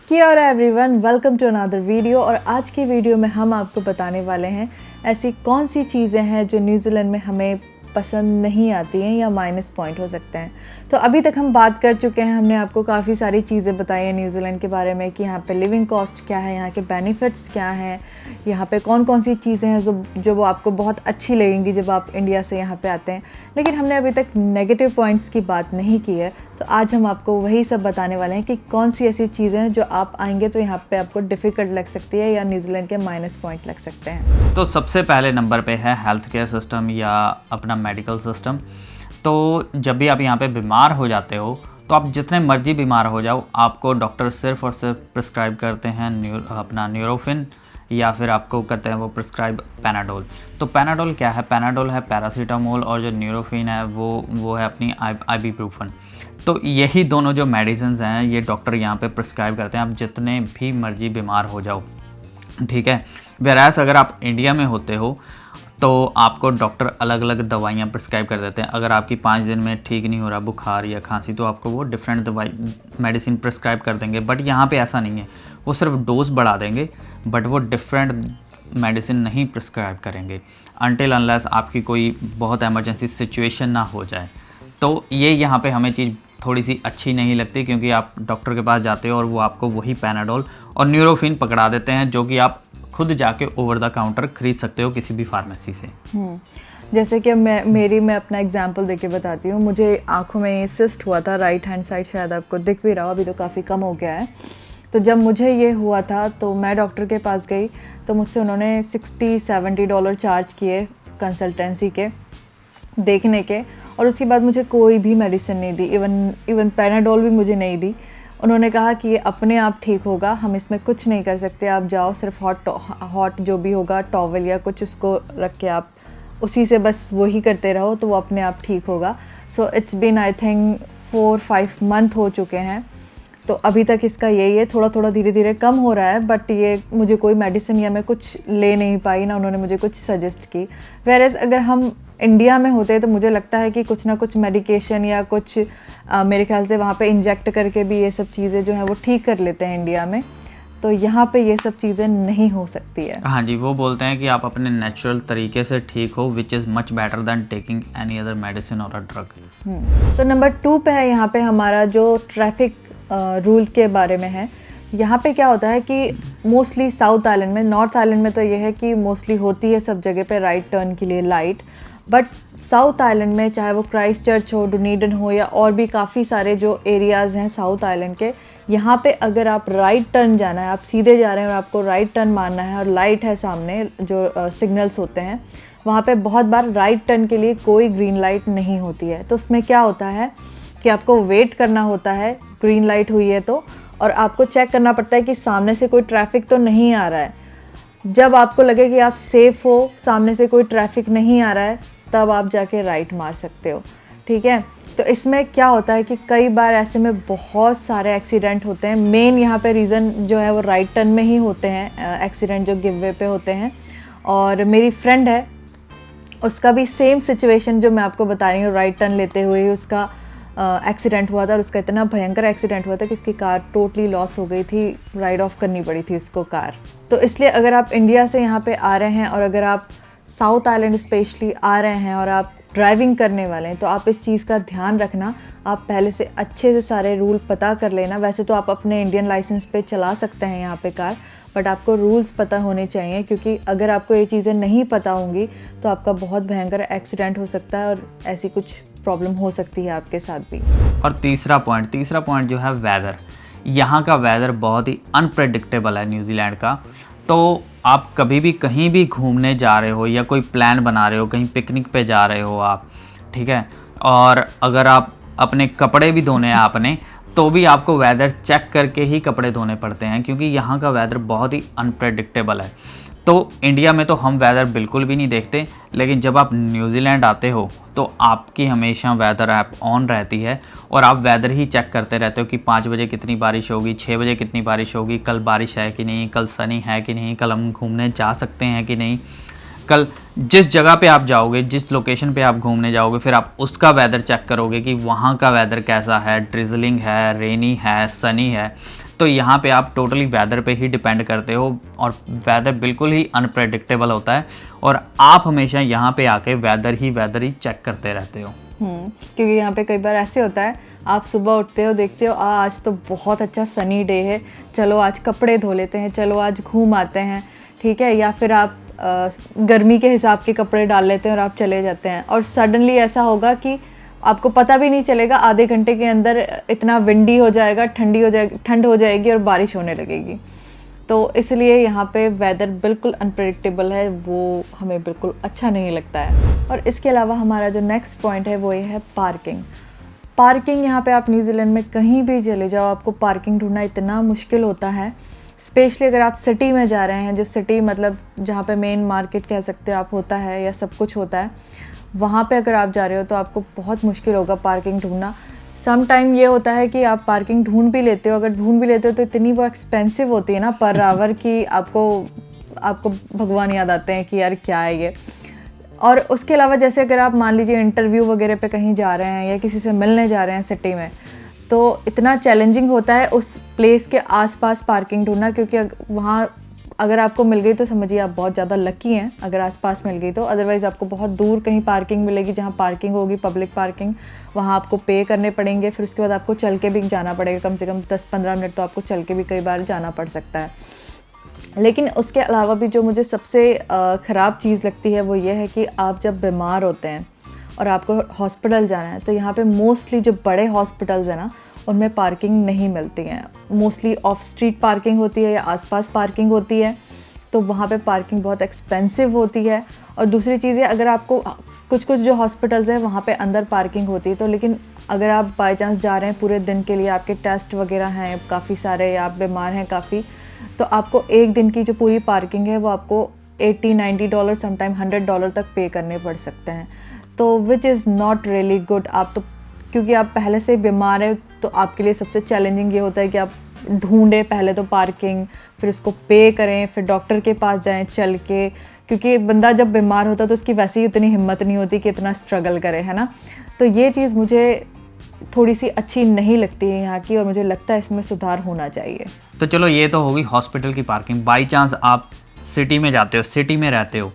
क्या और everyone, welcome to another video. और आज की वीडियो में हम आपको बताने वाले हैं ऐसी कौन सी चीज़ें हैं जो न्यूजीलैंड में हमें पसंद नहीं आती हैं या माइनस पॉइंट हो सकते हैं। तो अभी तक हम बात कर चुके हैं, हमने आपको काफ़ी सारी चीज़ें बताई हैं न्यूजीलैंड के बारे में कि यहाँ पे लिविंग कॉस्ट क्या है, यहाँ के बेनिफिट्स क्या हैं, यहाँ पे कौन कौन सी चीज़ें हैं जो वो आपको बहुत अच्छी लगेंगी जब आप इंडिया से यहाँ पे आते हैं। लेकिन हमने अभी तक नेगेटिव पॉइंट्स की बात नहीं की है, तो आज हम आपको वही सब बताने वाले हैं कि कौन सी ऐसी चीज़ें हैं जो आप आएंगे तो यहाँ पे आपको डिफ़िकल्ट लग सकती है या न्यूजीलैंड के माइनस पॉइंट लग सकते हैं। तो सबसे पहले नंबर पे है हेल्थ केयर सिस्टम या अपना मेडिकल सिस्टम। तो जब भी आप यहाँ पे बीमार हो जाते हो तो आप जितने मर्जी बीमार हो जाओ, आपको डॉक्टर सिर्फ और सिर्फ प्रिस्क्राइब करते हैं अपना न्यूरोफिन या फिर आपको करते हैं वो प्रिस्क्राइब पैनाडोल। तो पैनाडोल क्या है? पैनाडोल है पैरासीटामोल, और जो न्यूरोफिन है वो है अपनी आइबुप्रोफेन। तो यही दोनों जो मेडिसिन हैं ये डॉक्टर यहाँ पे प्रिस्क्राइब करते हैं, आप जितने भी मर्जी बीमार हो जाओ, ठीक है। वेरास अगर आप इंडिया में होते हो तो आपको डॉक्टर अलग अलग दवाइयाँ प्रिस्क्राइब कर देते हैं। अगर आपकी 5 दिन में ठीक नहीं हो रहा बुखार या खांसी तो आपको वो डिफरेंट दवाई मेडिसिन प्रिस्क्राइब कर देंगे। बट यहाँ पे ऐसा नहीं है, वो सिर्फ डोज बढ़ा देंगे बट वो डिफरेंट मेडिसिन नहीं प्रिस्क्राइब करेंगे अनटिल अनलेस आपकी कोई बहुत इमरजेंसी सिचुएशन ना हो जाए। तो ये यहाँ पे हमें चीज़ थोड़ी सी अच्छी नहीं लगती, क्योंकि आप डॉक्टर के पास जाते हो और वो आपको वही पैनाडोल और न्यूरोफिन पकड़ा देते हैं, जो कि आप खुद जाके ओवर द काउंटर खरीद सकते हो किसी भी फार्मेसी से। जैसे कि मैं अपना एग्जांपल देके बताती हूँ। मुझे आँखों में सिस्ट हुआ था, राइट हैंड साइड, शायद आपको दिख भी रहा हो, अभी तो काफ़ी कम हो गया है। तो जब मुझे ये हुआ था तो मैं डॉक्टर के पास गई, तो मुझसे उन्होंने $60-70 चार्ज किए कंसल्टेंसी के देखने के, और उसके बाद मुझे कोई भी मेडिसिन नहीं दी, इवन पैनाडोल भी मुझे नहीं दी। उन्होंने कहा कि ये अपने आप ठीक होगा, हम इसमें कुछ नहीं कर सकते, आप जाओ सिर्फ हॉट जो भी होगा टॉवल या कुछ उसको रख के आप उसी से बस वही करते रहो तो वो अपने आप ठीक होगा। So it's been I think 4-5 month हो चुके हैं, तो अभी तक इसका यही है। थोड़ा थोड़ा धीरे धीरे कम हो रहा है, बट ये मुझे कोई मेडिसिन या मैं कुछ ले नहीं पाई, ना उन्होंने मुझे कुछ सजेस्ट की। वेयरएज़ अगर हम इंडिया में होते तो मुझे लगता है कि कुछ ना कुछ मेडिकेशन या कुछ मेरे ख्याल से वहाँ पे इंजेक्ट करके भी ये सब चीज़ें जो हैं वो ठीक कर लेते हैं इंडिया में। तो यहाँ पे ये सब चीज़ें नहीं हो सकती है। हाँ जी, वो बोलते हैं कि आप अपने नेचुरल तरीके से ठीक हो, which is much better than taking any other medicine और अ ड्रग। तो नंबर 2 पे है यहाँ पे हमारा जो ट्रैफिक रूल के बारे में है। यहाँ पे क्या होता है कि मोस्टली साउथ आइलैंड में, नॉर्थ आइलैंड में तो ये है कि मोस्टली होती है सब जगह पे राइट टर्न के लिए लाइट, बट साउथ आइलैंड में चाहे वो क्राइस्ट चर्च हो, डुनीडन हो या और भी काफ़ी सारे जो एरियाज़ हैं साउथ आइलैंड के, यहाँ पे अगर आप राइट टर्न जाना है, आप सीधे जा रहे हैं और आपको राइट टर्न मारना है और लाइट है सामने जो सिग्नल्स होते हैं, वहाँ पे बहुत बार राइट टर्न के लिए कोई ग्रीन लाइट नहीं होती है। तो उसमें क्या होता है कि आपको वेट करना होता है, ग्रीन लाइट हुई है तो, और आपको चेक करना पड़ता है कि सामने से कोई ट्रैफिक तो नहीं आ रहा है। जब आपको लगे कि आप सेफ़ हो, सामने से कोई ट्रैफिक नहीं आ रहा है, तब आप जाके राइट मार सकते हो, ठीक है। तो इसमें क्या होता है कि कई बार ऐसे में बहुत सारे एक्सीडेंट होते हैं। मेन यहाँ पे रीज़न जो है वो राइट टर्न में ही होते हैं एक्सीडेंट, जो गिव वे पे होते हैं। और मेरी फ्रेंड है, उसका भी सेम सिचुएशन जो मैं आपको बता रही हूँ, राइट टर्न लेते हुए ही उसका एक्सीडेंट हुआ था, और उसका इतना भयंकर एक्सीडेंट हुआ था कि उसकी कार टोटली लॉस हो गई थी, राइड ऑफ करनी पड़ी थी उसको कार। तो इसलिए अगर आप इंडिया से यहाँ पे आ रहे हैं और अगर आप साउथ आइलैंड स्पेशली आ रहे हैं और आप ड्राइविंग करने वाले हैं, तो आप इस चीज़ का ध्यान रखना, आप पहले से अच्छे से सारे रूल पता कर लेना। वैसे तो आप अपने इंडियन लाइसेंस पे चला सकते हैं यहाँ पे कार, बट आपको रूल्स पता होने चाहिए, क्योंकि अगर आपको ये चीज़ें नहीं पता होंगी तो आपका बहुत भयंकर एक्सीडेंट हो सकता है और ऐसी कुछ प्रॉब्लम हो सकती है आपके साथ भी। और तीसरा पॉइंट जो है वेदर। यहाँ का वेदर बहुत ही अनप्रेडिक्टेबल है न्यूजीलैंड का। तो आप कभी भी कहीं भी घूमने जा रहे हो या कोई प्लान बना रहे हो, कहीं पिकनिक पे जा रहे हो आप, ठीक है, और अगर आप अपने कपड़े भी धोने हैं आपने, तो भी आपको वेदर चेक करके ही कपड़े धोने पड़ते हैं, क्योंकि यहाँ का वेदर बहुत ही अनप्रेडिक्टेबल है। तो इंडिया में तो हम वेदर बिल्कुल भी नहीं देखते, लेकिन जब आप न्यूजीलैंड आते हो तो आपकी हमेशा वेदर ऐप ऑन रहती है और आप वेदर ही चेक करते रहते हो कि 5 बजे कितनी बारिश होगी, 6 बजे कितनी बारिश होगी, कल बारिश है कि नहीं, कल सनी है कि नहीं, कल हम घूमने जा सकते हैं कि नहीं। कल जिस जगह पे आप जाओगे, जिस लोकेशन पे आप घूमने जाओगे, फिर आप उसका वेदर चेक करोगे कि वहाँ का वेदर कैसा है, ड्रिजलिंग है, रेनी है, सनी है। तो यहाँ पे आप टोटली वेदर पे ही डिपेंड करते हो और वेदर बिल्कुल ही अनप्रेडिक्टेबल होता है और आप हमेशा यहाँ पे आके वेदर ही चेक करते रहते हो। क्योंकि यहाँ पे कई बार ऐसे होता है, आप सुबह उठते हो, देखते हो आज तो बहुत अच्छा सनी डे है, चलो आज कपड़े धो लेते हैं, चलो आज घूम आते हैं, ठीक है, या फिर आप गर्मी के हिसाब के कपड़े डाल लेते हैं और आप चले जाते हैं और सडनली ऐसा होगा कि आपको पता भी नहीं चलेगा, आधे घंटे के अंदर इतना विंडी हो जाएगा, ठंड हो जाएगी और बारिश होने लगेगी। तो इसलिए यहाँ पे वेदर बिल्कुल अनप्रेडिक्टेबल है, वो हमें बिल्कुल अच्छा नहीं लगता है। और इसके अलावा हमारा जो नेक्स्ट पॉइंट है वो ये है पार्किंग। यहाँ पे आप न्यूजीलैंड में कहीं भी चले जाओ, आपको पार्किंग ढूंढना इतना मुश्किल होता है, स्पेशली अगर आप सिटी में जा रहे हैं, जो सिटी मतलब जहाँ पे मेन मार्केट कह सकते हो आप होता है या सब कुछ होता है, वहाँ पे अगर आप जा रहे हो तो आपको बहुत मुश्किल होगा पार्किंग ढूंढना। सम टाइम ये होता है कि आप पार्किंग ढूंढ भी लेते हो, अगर ढूंढ भी लेते हो तो इतनी वो एक्सपेंसिव होती है ना पर आवर की आपको भगवान याद आते हैं कि यार क्या है ये। और उसके अलावा जैसे अगर आप मान लीजिए इंटरव्यू वगैरह पे कहीं जा रहे हैं या किसी से मिलने जा रहे हैं सिटी में, तो इतना चैलेंजिंग होता है उस प्लेस के आसपास पार्किंग ढूंढना, क्योंकि वहाँ अगर आपको मिल गई तो समझिए आप बहुत ज़्यादा लकी हैं अगर आसपास मिल गई तो। अदरवाइज़ आपको बहुत दूर कहीं पार्किंग मिलेगी जहाँ पार्किंग होगी, पब्लिक पार्किंग, वहाँ आपको पे करने पड़ेंगे, फिर उसके बाद आपको चल के भी जाना पड़ेगा, कम से कम 10-15 मिनट तो आपको चल के भी कई बार जाना पड़ सकता है। लेकिन उसके अलावा भी जो मुझे सबसे ख़राब चीज़ लगती है वो ये है कि आप जब बीमार होते हैं और आपको हॉस्पिटल जाना है तो यहाँ पे मोस्टली जो बड़े हॉस्पिटल्स हैं ना उनमें पार्किंग नहीं मिलती हैं, मोस्टली ऑफ स्ट्रीट पार्किंग होती है या आसपास पार्किंग होती है, तो वहाँ पे पार्किंग बहुत एक्सपेंसिव होती है। और दूसरी चीज़ है, अगर आपको कुछ जो हॉस्पिटल्स हैं वहाँ पे अंदर पार्किंग होती है, तो लेकिन अगर आप बाय चांस जा रहे हैं पूरे दिन के लिए, आपके टेस्ट वगैरह हैं काफ़ी सारे या आप बीमार हैं काफ़ी, तो आपको एक दिन की जो पूरी पार्किंग है वो आपको $80-90 समटाइम $100 तक पे करने पड़ सकते हैं, तो which is not really good. आप तो क्योंकि आप पहले से बीमार है तो आपके लिए सबसे चैलेंजिंग ये होता है कि आप ढूंढें पहले तो पार्किंग, फिर उसको पे करें, फिर डॉक्टर के पास जाएं चल के, क्योंकि बंदा जब बीमार होता है तो उसकी वैसे ही उतनी हिम्मत नहीं होती कि इतना स्ट्रगल करे, है ना। तो ये चीज़ मुझे थोड़ी सी अच्छी नहीं लगती है यहाँ की और मुझे लगता है इसमें सुधार होना चाहिए। तो चलो ये तो होगी हॉस्पिटल की पार्किंग। बाई चांस आप सिटी में जाते हो, सिटी में रहते हो,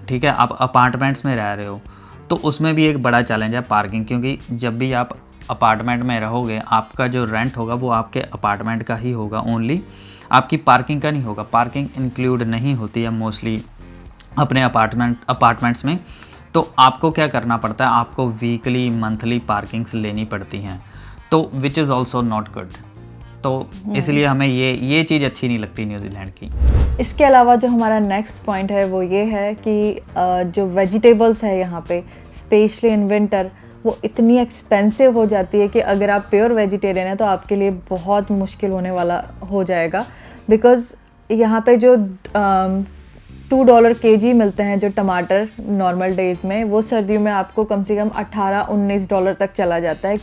ठीक है, आप अपार्टमेंट्स में रह रहे हो, तो उसमें भी एक बड़ा चैलेंज है पार्किंग, क्योंकि जब भी आप अपार्टमेंट में रहोगे आपका जो रेंट होगा वो आपके अपार्टमेंट का ही होगा ओनली, आपकी पार्किंग का नहीं होगा। पार्किंग इंक्लूड नहीं होती है मोस्टली अपने अपार्टमेंट्स में, तो आपको क्या करना पड़ता है, आपको वीकली मंथली पार्किंग्स लेनी पड़ती हैं, तो which is also not good. तो इसलिए हमें ये चीज़ अच्छी नहीं लगती न्यूजीलैंड की। इसके अलावा जो हमारा नेक्स्ट पॉइंट है वो ये है कि जो वेजिटेबल्स है यहाँ पे स्पेशली इन विंटर वो इतनी एक्सपेंसिव हो जाती है कि अगर आप प्योर वेजिटेरियन है तो आपके लिए बहुत मुश्किल होने वाला हो जाएगा, बिकॉज़ यहाँ पे जो $2 kg मिलते हैं जो टमाटर नॉर्मल डेज़ में, वो सर्दियों में आपको कम से कम $18-19 तक चला जाता है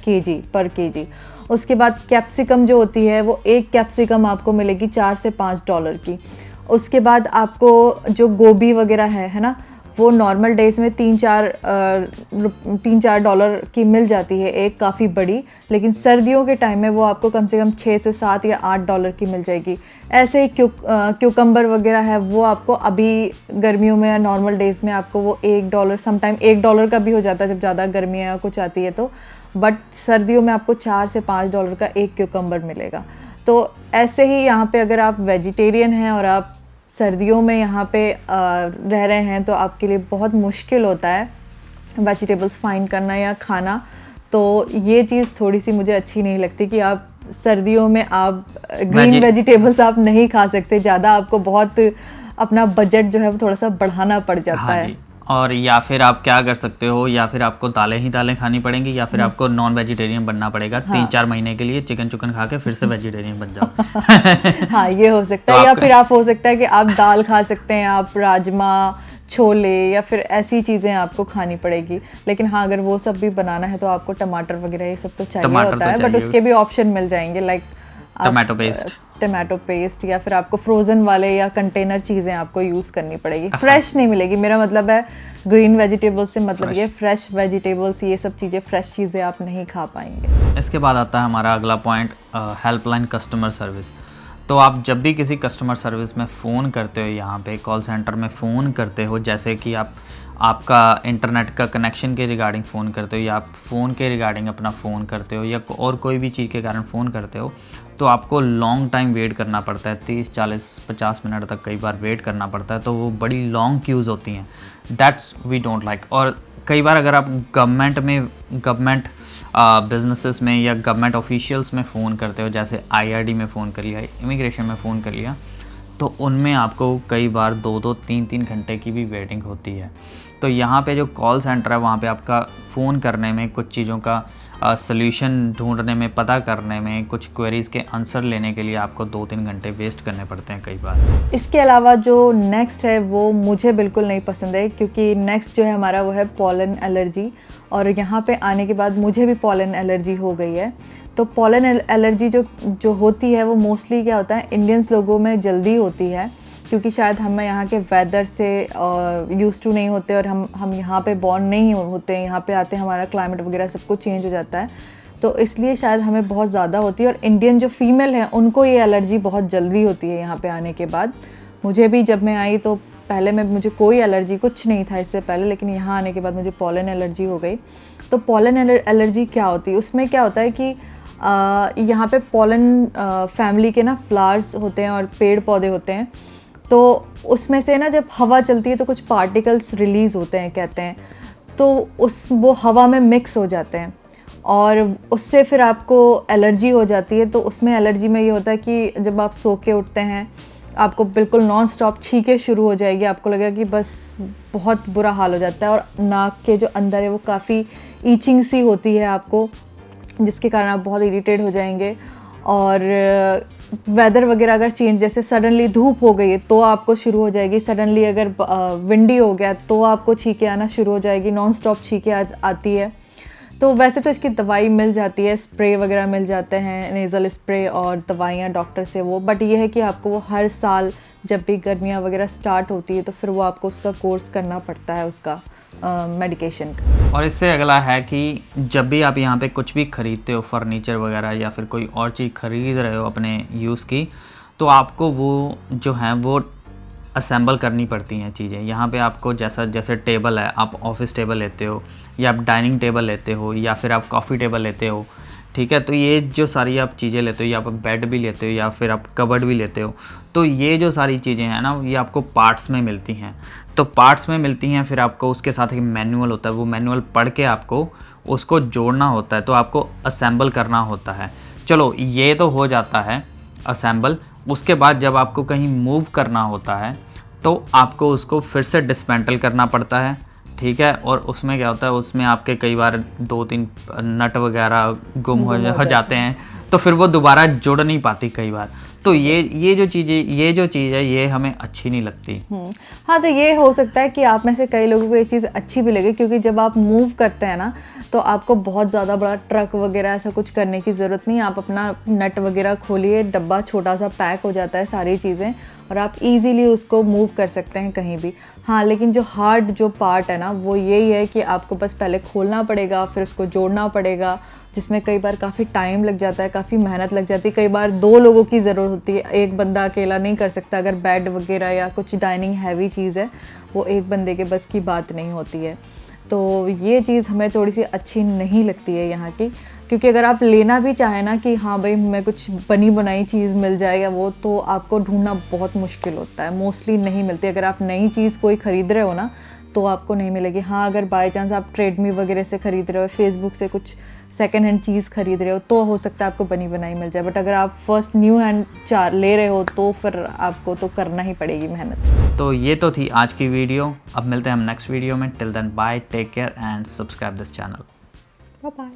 पर केजी। उसके बाद कैप्सिकम जो होती है वो एक कैप्सिकम आपको मिलेगी $4 से $5 की। उसके बाद आपको जो गोभी वगैरह है ना, वो नॉर्मल डेज़ में $3-4 की मिल जाती है एक काफ़ी बड़ी, लेकिन सर्दियों के टाइम में वो आपको कम से कम 6 से 7 या $8 की मिल जाएगी। ऐसे ही क्यूकम्बर वगैरह है वो आपको अभी गर्मियों में या नॉर्मल डेज़ में आपको वो $1 समटाइम $1 का भी हो जाता है जब ज़्यादा गर्मियाँ या कुछ आती है तो, बट सर्दियों में आपको $4 से $5 का एक क्यूकम्बर मिलेगा। तो ऐसे ही यहाँ पे अगर आप वेजिटेरियन हैं और आप सर्दियों में यहाँ पे रह रहे हैं तो आपके लिए बहुत मुश्किल होता है वेजिटेबल्स फाइंड करना या खाना। तो ये चीज़ थोड़ी सी मुझे अच्छी नहीं लगती कि आप सर्दियों में आप ग्रीन वेजिटेबल्स आप नहीं खा सकते ज़्यादा, आपको बहुत अपना बजट जो है वो थोड़ा सा बढ़ाना पड़ जाता है। और या फिर आप क्या कर सकते हो, या फिर आपको दालें खानी पड़ेंगी, या फिर आपको नॉन वेजिटेरियन बनना पड़ेगा। 3-4 महीने के लिए चिकन खा के फिर से वेजिटेरियन बन जाओ। हाँ ये हो सकता है, या फिर आप हो सकता है कि आप दाल खा सकते हैं, आप राजमा, छोले या फिर ऐसी चीज़ें आपको खानी पड़ेगी। लेकिन हाँ अगर वो सब भी बनाना है तो आपको टमाटर वगैरह ये सब तो चाहिए होता है, बट उसके भी ऑप्शन मिल जाएंगे। लाइक टमाटो पेस्ट या फिर आपको फ्रोज़न वाले या कंटेनर चीज़ें आपको यूज़ करनी पड़ेगी। फ्रेश नहीं मिलेगी, मेरा मतलब है ग्रीन वेजिटेबल्स से मतलब ये फ्रेश वेजिटेबल्स, ये सब चीज़ें फ्रेश चीज़ें आप नहीं खा पाएंगे। इसके बाद आता है हमारा अगला पॉइंट, हेल्पलाइन कस्टमर सर्विस। तो आप जब भी किसी कस्टमर सर्विस में फ़ोन करते हो, यहाँ पे कॉल सेंटर में फ़ोन करते हो, जैसे कि आपका इंटरनेट का कनेक्शन के रिगार्डिंग फ़ोन करते हो या आप फ़ोन के रिगार्डिंग अपना फ़ोन करते हो या और कोई भी चीज़ के कारण फ़ोन करते हो, तो आपको लॉन्ग टाइम वेट करना पड़ता है, 30, 40, 50 मिनट तक कई बार वेट करना पड़ता है। तो वो बड़ी लॉन्ग क्यूज़ होती हैं, दैट्स वी डोंट लाइक। और कई बार अगर आप गवर्नमेंट बिजनेसेस में या गवर्नमेंट ऑफिशियल्स में फ़ोन करते हो, जैसे IRD में फ़ोन कर लिया, इमिग्रेशन में फ़ोन कर लिया, तो उनमें आपको कई बार 2-2, 3-3 घंटे की भी वेटिंग होती है। तो यहाँ पे जो कॉल सेंटर है वहाँ पे आपका फ़ोन करने में, कुछ चीज़ों का सॉल्यूशन ढूंढने में, पता करने में, कुछ क्वेरीज़ के आंसर लेने के लिए आपको 2-3 घंटे वेस्ट करने पड़ते हैं कई बार। इसके अलावा जो नेक्स्ट है वो मुझे बिल्कुल नहीं पसंद है, क्योंकि नेक्स्ट जो है हमारा वो है पॉलन एलर्जी। और यहाँ पे आने के बाद मुझे भी पॉलन एलर्जी हो गई है। तो पॉलन एलर्जी जो होती है वो मोस्टली क्या होता है, इंडियंस लोगों में जल्दी होती है, क्योंकि शायद हम यहाँ के वेदर से यूज़ टू नहीं होते और हम यहाँ पे बॉर्न नहीं होते हैं। यहाँ पे आते हमारा क्लाइमेट वगैरह सब कुछ चेंज हो जाता है, तो इसलिए शायद हमें बहुत ज़्यादा होती है। और इंडियन जो फीमेल हैं उनको ये एलर्जी बहुत जल्दी होती है यहाँ पे आने के बाद। मुझे भी जब मैं आई तो पहले मुझे कोई एलर्जी कुछ नहीं था इससे पहले, लेकिन यहाँ आने के बाद मुझे पॉलन एलर्जी हो गई। तो पॉलन एलर्जी क्या होती है, उसमें क्या होता है कि यहाँ पे पॉलन फैमिली के ना फ्लावर्स होते हैं और पेड़ पौधे होते हैं, तो उसमें से ना जब हवा चलती है तो कुछ पार्टिकल्स रिलीज़ होते हैं कहते हैं, तो वो हवा में मिक्स हो जाते हैं और उससे फिर आपको एलर्जी हो जाती है। तो उसमें एलर्जी में ये होता है कि जब आप सो के उठते हैं आपको बिल्कुल नॉन स्टॉप छींकें शुरू हो जाएगी, आपको लगेगा कि बस बहुत बुरा हाल हो जाता है। और नाक के जो अंदर है वो काफ़ी ईचिंग सी होती है आपको, जिसके कारण आप बहुत इरिटेट हो जाएंगे। और वेदर वगैरह अगर चेंज, जैसे सडनली धूप हो गई है तो आपको शुरू हो जाएगी, सडनली अगर विंडी हो गया तो आपको छींकें आना शुरू हो जाएगी, नॉन स्टॉप छींकें आती है। तो वैसे तो इसकी दवाई मिल जाती है, स्प्रे वगैरह मिल जाते हैं, नेज़ल स्प्रे और दवाइयाँ डॉक्टर से वो, बट ये है कि आपको वो हर साल जब भी गर्मियाँ वगैरह स्टार्ट होती है तो फिर वो आपको उसका कोर्स करना पड़ता है उसका मेडिकेशन का। और इससे अगला है कि जब भी आप यहाँ पे कुछ भी ख़रीदते हो, फर्नीचर वगैरह या फिर कोई और चीज़ ख़रीद रहे हो अपने यूज़ की, तो आपको वो जो है वो असेंबल करनी पड़ती हैं चीज़ें। यहाँ पे आपको जैसे टेबल है, आप ऑफिस टेबल लेते हो या आप डाइनिंग टेबल लेते हो या फिर आप कॉफ़ी टेबल लेते हो, ठीक है। तो ये जो सारी आप चीज़ें लेते हो, या आप बेड भी लेते हो या फिर आप कबर्ड भी लेते हो, तो ये जो सारी चीज़ें हैं ना, ये आपको पार्ट्स में मिलती हैं। तो पार्ट्स में मिलती हैं, फिर आपको उसके साथ एक मैनुअल होता है, वो मैनुअल पढ़ के आपको उसको जोड़ना होता है, तो आपको असेंबल करना होता है। चलो ये तो हो जाता है असेंबल। उसके बाद जब आपको कहीं मूव करना होता है तो आपको उसको फिर से डिस्मेंटल करना पड़ता है, ठीक है। और उसमें क्या होता है, उसमें आपके कई बार 2-3 नट वगैरह गुम हो जाते हैं, तो फिर वो दोबारा जुड़ नहीं पाती कई बार। तो ये जो चीज़ है ये हमें अच्छी नहीं लगती। हाँ, तो ये हो सकता है कि आप में से कई लोगों को ये चीज़ अच्छी भी लगे, क्योंकि जब आप मूव करते हैं ना तो आपको बहुत ज़्यादा बड़ा ट्रक वगैरह ऐसा कुछ करने की ज़रूरत नहीं। आप अपना नट वगैरह खोलिए, डब्बा छोटा सा पैक हो जाता है सारी चीज़ें, और आप इजीली उसको मूव कर सकते हैं कहीं भी। हाँ, लेकिन जो हार्ड जो पार्ट है ना वो यही है कि आपको बस पहले खोलना पड़ेगा, फिर उसको जोड़ना पड़ेगा, जिसमें कई बार काफ़ी टाइम लग जाता है, काफ़ी मेहनत लग जाती है। कई बार 2 लोगों की ज़रूरत होती है, एक बंदा अकेला नहीं कर सकता। अगर बेड वगैरह या कुछ डाइनिंग हैवी चीज़ है वो एक बंदे के बस की बात नहीं होती है। तो ये चीज़ हमें थोड़ी सी अच्छी नहीं लगती है यहाँ की, क्योंकि अगर आप लेना भी चाहें ना कि हाँ भाई हमें कुछ बनी बनाई चीज़ मिल जाए या वो, तो आपको ढूंढना बहुत मुश्किल होता है, मोस्टली नहीं मिलती। अगर आप नई चीज़ कोई ख़रीद रहे हो ना तो आपको नहीं मिलेगी। हाँ, अगर बाई चांस आप ट्रेडमी वगैरह से ख़रीद रहे हो, फेसबुक से कुछ सेकेंड हैंड चीज़ खरीद रहे हो, तो हो सकता है आपको बनी बनाई मिल जाए। बट अगर आप फर्स्ट न्यू हैंड ले रहे हो तो फिर आपको तो करना ही पड़ेगी मेहनत। तो ये तो थी आज की वीडियो। अब मिलते हैं हम नेक्स्ट वीडियो में। Till then bye, take care and subscribe this channel. Bye bye.